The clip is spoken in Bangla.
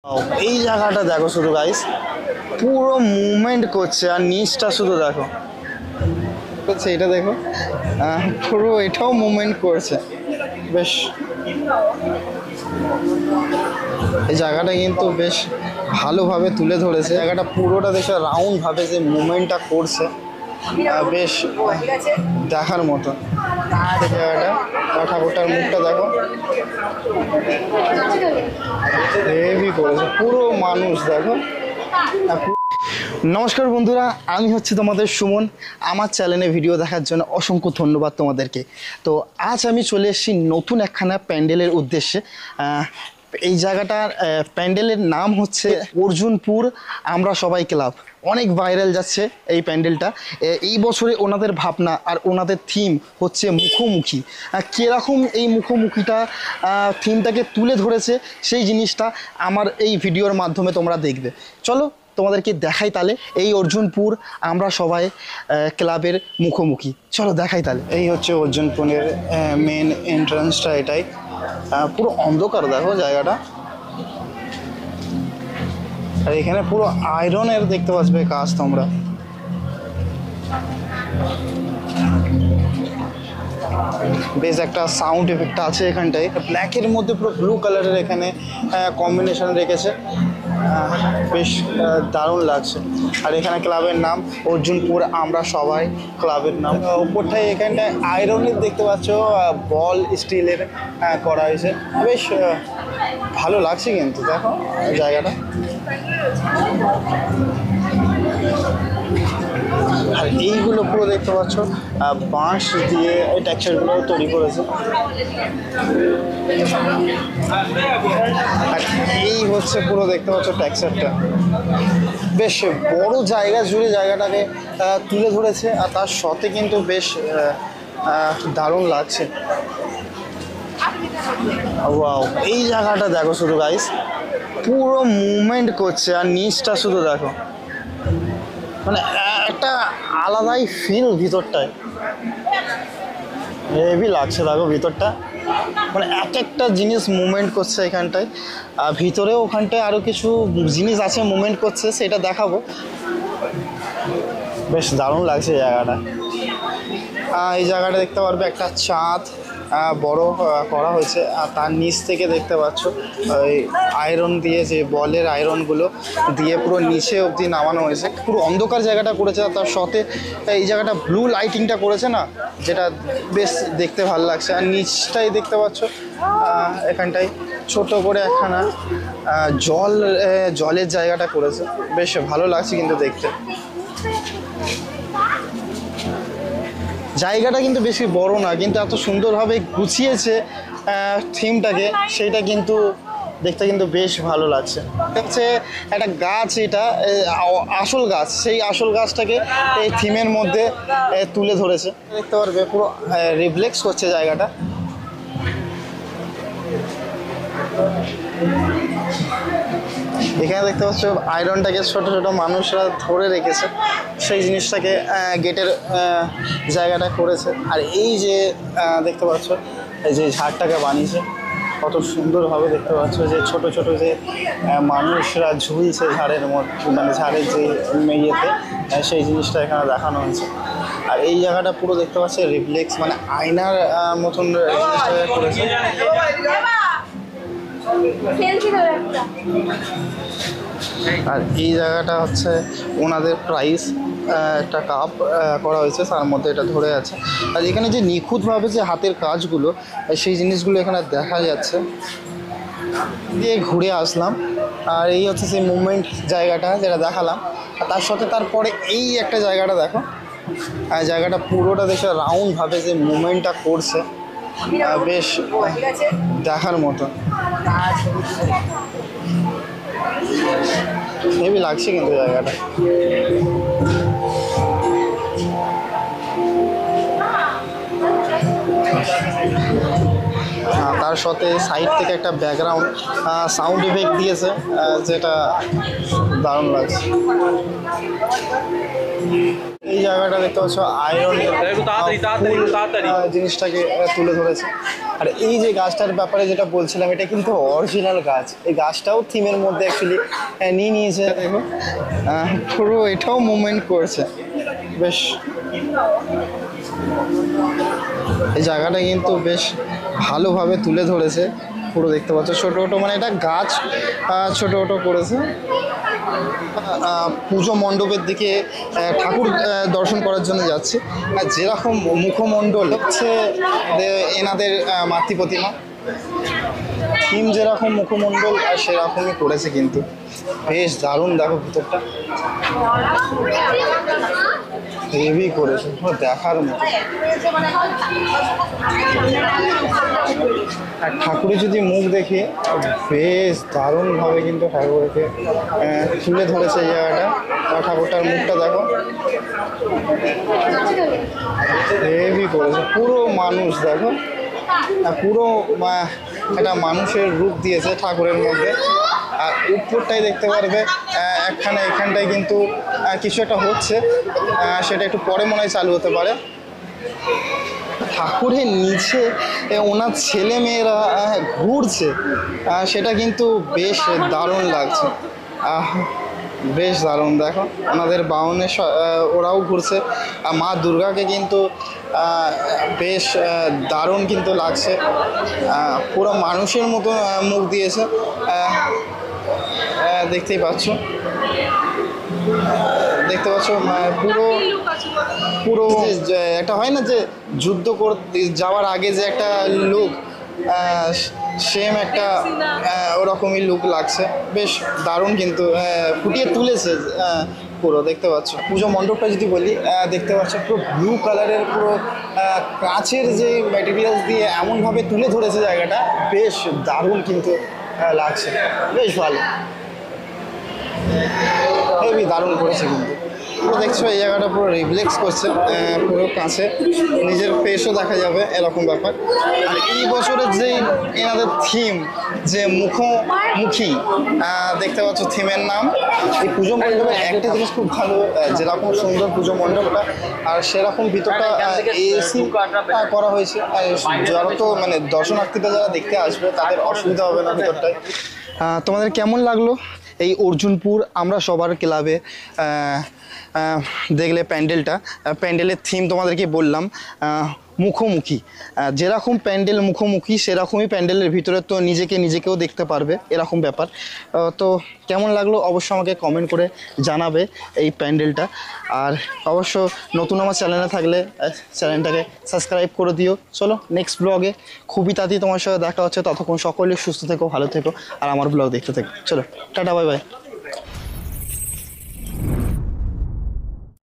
এই জায়গাটা দেখো শুধু গাইস, পুরো মুভমেন্ট করছে আর নিচটা শুধু দেখো, এটা দেখো পুরো এটাও মুভমেন্ট করছে। বেশ এই জায়গাটা কিন্তু বেশ ভালোভাবে তুলে ধরেছে, জায়গাটা পুরোটা দেখে রাউন্ড ভাবে যে মুভমেন্টটা করছে বেশ দেখার মতো। জায়গাটা ঠাকুরটার মুখটা দেখো, হেভি করেছে পুরো মানুষ দেখো। নমস্কার বন্ধুরা, আমি হচ্ছে তোমাদের সুমন। আমার চ্যানেলে ভিডিও দেখার জন্য অসংখ্য ধন্যবাদ তোমাদেরকে। তো আজ আমি চলে এসেছি নতুন একখানা প্যান্ডেলের উদ্দেশ্যে। এই জায়গাটার প্যান্ডেলের নাম হচ্ছে অর্জুনপুর আমরা সবাই ক্লাব। অনেক ভাইরাল যাচ্ছে এই প্যান্ডেলটা। এই বছরে ওনাদের ভাবনা আর ওনাদের থিম হচ্ছে মুখোমুখি। কীরকম এই মুখোমুখিটা থিমটাকে তুলে ধরেছে সেই জিনিসটা আমার এই ভিডিওর মাধ্যমে তোমরা দেখবে। চলো তোমাদেরকে দেখাই তাহলে এই অর্জুনপুর আমরা সবাই ক্লাবের মুখোমুখি। চলো দেখাই তাহলে। এই হচ্ছে অর্জুনপুরের মেন এন্ট্রান্সটা, এটাই পুরো অন্ধকার দেখো জায়গাটা। আর এখানে পুরো আয়রনের দেখতে পাচ্বে কাজ তোমরা। বেশ একটা সাউন্ড এফেক্ট আছে এখানটায়, ব্ল্যাকের মধ্যে পুরো ব্লু কালারের এখানে কম্বিনেশন রেখেছে, বেশ দারুণ লাগছে। আর এখানে ক্লাবের নাম অর্জুনপুর আমরা সবাই ক্লাবের নাম। উপরটায় এখানটায় আয়রনের দেখতে পাচ্ছ, বল স্টিলের করা হয়েছে, বেশ ভালো লাগছে কিন্তু দেখো জায়গাটা। আর এইগুলো পুরো দেখতে পাচ্ছ বাঁশ দিয়ে এই টেক্সচারগুলো তৈরি করেছে। আর এই হচ্ছে পুরো দেখতে পাচ্ছ টেক্সচারটা, বেশ বড় জায়গা জুড়ে জায়গাটাকে তুলে ধরেছে। আর তার সাথে কিন্তু বেশ দারুণ লাগছে। ওয়াও, এই জায়গাটা দেখো শুধু গাইস, পুরো মুভমেন্ট করছে আর নিচটা শুধু দেখো, মানে একটা আলাদাই ফিল ভিতরটায়, হেভি লাগছে দেখো ভিতরটা। মানে এক একটা জিনিস মুভমেন্ট করছে এখানটায়, আর ভিতরেও ওখানটায় আরও কিছু জিনিস আছে মুভমেন্ট করছে, সেটা দেখাবো। বেশ দারুণ লাগছে এই জায়গাটা। এই জায়গাটা দেখতে পারবে একটা চাঁদ বড় করা হয়েছে, আর তার নিচ থেকে দেখতে পাচ্ছ ওই আয়রন দিয়ে, যে বলের আয়রনগুলো দিয়ে পুরো নিচে অবধি নামানো হয়েছে। পুরো অন্ধকার জায়গাটা করেছে, তার সাথে এই জায়গাটা ব্লু লাইটিংটা করেছে না, যেটা বেশ দেখতে ভালো লাগছে। আর নিচটাই দেখতে পাচ্ছ এখানটায় ছোট করে একখানা জলের জায়গাটা করেছে, বেশ ভালো লাগছে কিন্তু দেখতে। জায়গাটা কিন্তু বেশি বড় না, কিন্তু এত সুন্দরভাবে গুছিয়েছে থিমটাকে, সেইটা কিন্তু দেখতে কিন্তু বেশ ভালো লাগছে। হচ্ছে একটা গাছ, এটা আসল গাছ, সেই আসল গাছটাকে এই থিমের মধ্যে তুলে ধরেছে। দেখতে পারবে পুরো রিফ্লেক্স করছে জায়গাটা। এখানে দেখতে পাচ্ছ আয়রনটাকে ছোট ছোট মানুষরা ধরে রেখেছে, সেই জিনিসটাকে গেটের জায়গাটা করেছে। আর এই যে দেখতে পাচ্ছ এই যে ঝাড়টাকে বানিয়েছে, কত সুন্দরভাবে দেখতে পাচ্ছ যে ছোট ছোট যে মানুষরা ঝুলছে ঝাড়ের মধ্যে, মানে ঝাড়ের যে ইয়েতে, সেই জিনিসটা এখানে দেখানো হয়েছে। আর এই জায়গাটা পুরো দেখতে পাচ্ছে রিফ্লেক্স, মানে আয়নার মতন জিনিসটা করেছে। আর এই জায়গাটা হচ্ছে ওনাদের প্রাইস, একটা কাপ করা হয়েছে, তার মধ্যে এটা ধরে আছে। আর এখানে যে নিখুঁতভাবে যে হাতের কাজগুলো, সেই জিনিসগুলো এখানে দেখা যাচ্ছে। দিয়ে ঘুরে আসলাম, আর এই হচ্ছে সেই মুভমেন্ট জায়গাটা যেটা দেখালাম। আর তার সাথে তারপরে এই একটা জায়গাটা দেখো, জায়গাটা পুরোটা দেখে রাউন্ডভাবে যে মুভমেন্টটা করছে, বেশ দেখার মতো, হেভি লাগছে কিন্তু জায়গাটা। তার সাথে সাইড থেকে একটা ব্যাকগ্রাউন্ড সাউন্ড এফেক্ট দিয়েছে, যেটা দারুণ লাগছে। এই জায়গাটা দেখতে পাচ্ছ আয়রন একটু তাড়াতাড়ি তাড়াতাড়ি তাড়াতাড়ি জিনিসটাকে তুলে ধরেছে। আর এই যে গাছটার ব্যাপারে যেটা বলছিলাম, এটা কিন্তু অরিজিনাল গাছ। এই গাছটাও থিমের মধ্যে অ্যাকচুয়ালি নিয়ে নিয়েছে। দেখো পুরো এটাও মুভমেন্ট করছে বেশ। এই জায়গাটা কিন্তু বেশ ভালোভাবে তুলে ধরেছে পুরো, দেখতে পাচ্ছ ছোটো ছোটো, মানে এটা গাছ ছোটো ছোটো করেছে। পুজো মণ্ডপের দিকে ঠাকুর দর্শন করার জন্য যাচ্ছে। আর যেরকম মুখমণ্ডল হচ্ছে এনাদের মাতৃ প্রতিমা, থিম যেরকম মুখমণ্ডল আর সেরকমই করেছে কিন্তু। বেশ দারুণ, দেখো ভিতরটা হেভি করেছে, পুরো দেখার মতো। আর ঠাকুরের যদি মুখ দেখি, বেশ দারুণভাবে কিন্তু ঠাকুরকে তুলে ধরেছে এই জায়গাটা। ঠাকুরটার মুখটা দেখো, হেভি করেছে। পুরো মানুষ দেখো, পুরো একটা মানুষের রূপ দিয়েছে ঠাকুরের মধ্যে। আর উপরটাই দেখতে পারবে এখানটায় কিন্তু কিছু একটা হচ্ছে, সেটা একটু পরে মনে হয় চালু হতে পারে। ঠাকুরের নিচে ওনার ছেলে মেয়েরা ঘুরছে, সেটা কিন্তু বেশ দারুণ লাগছে। বেশ দারুণ, দেখো ওনাদের বাহনে ওরাও ঘুরছে। মা দুর্গাকে কিন্তু বেশ দারুণ কিন্তু লাগছে, পুরো মানুষের মতো মুখ দিয়েছে, দেখতেই পাচ্ছ। দেখতে পাচ্ছ পুরো পুরো একটা হয় না যে যুদ্ধ করতে যাওয়ার আগে যে একটা লুক, সেম একটা ওরকমই লুক লাগছে। বেশ দারুণ কিন্তু ফুটিয়ে তুলেছে পুরো, দেখতে পাচ্ছ। পুজো মণ্ডপটা যদি বলি, দেখতে পাচ্ছ পুরো ব্লু কালারের, পুরো কাঁচের যে ম্যাটেরিয়ালস দিয়ে এমনভাবে তুলে ধরেছে জায়গাটা, বেশ দারুণ কিন্তু লাগছে, বেশ ভালো, হেভি দারুণ করেছে কিন্তু। পুরো দেখছো এই জায়গাটা পুরো রিফ্লেক্স করছে, পুরো কাছে নিজের ফেসও দেখা যাবে, এরকম ব্যাপার। আর এই বছরের যে এনাদের থিম, যে মুখোমুখি, দেখতে পাচ্ছ থিমের নাম। এই পুজো মণ্ডপের একটা জিনিস খুব ভালো, যেরকম সুন্দর পুজো মণ্ডপটা, আর সেরকম ভিতরটা এসি করা হয়েছে। যারা তো মানে দর্শনার্থীরা যারা দেখতে আসবে, তাদের অসুবিধা হবে না ভিতরটায়। তোমাদের কেমন লাগলো এই অর্জুনপুর আমরা সবার ক্লাবে দেখলে প্যান্ডেলের থিম তোমাদেরকে বললাম মুখোমুখি। যেরকম প্যান্ডেল মুখোমুখি, সেরকমই প্যান্ডেলের ভিতরে তো নিজেকেও দেখতে পারবে, এরকম ব্যাপার। তো কেমন লাগলো অবশ্যই আমাকে কমেন্ট করে জানাবে এই প্যান্ডেলটা। আর অবশ্য নতুন আমার চ্যানেলে থাকলে চ্যানেলটাকে সাবস্ক্রাইব করে দিও। চলো নেক্সট ব্লগে খুবই তাড়াতাড়ি তোমার সাথে দেখা হচ্ছে। ততক্ষণ সকলে সুস্থ থেকো, ভালো থেকো, আর আমার ব্লগ দেখতে থেকো। চলো টাটা, বাই বাই।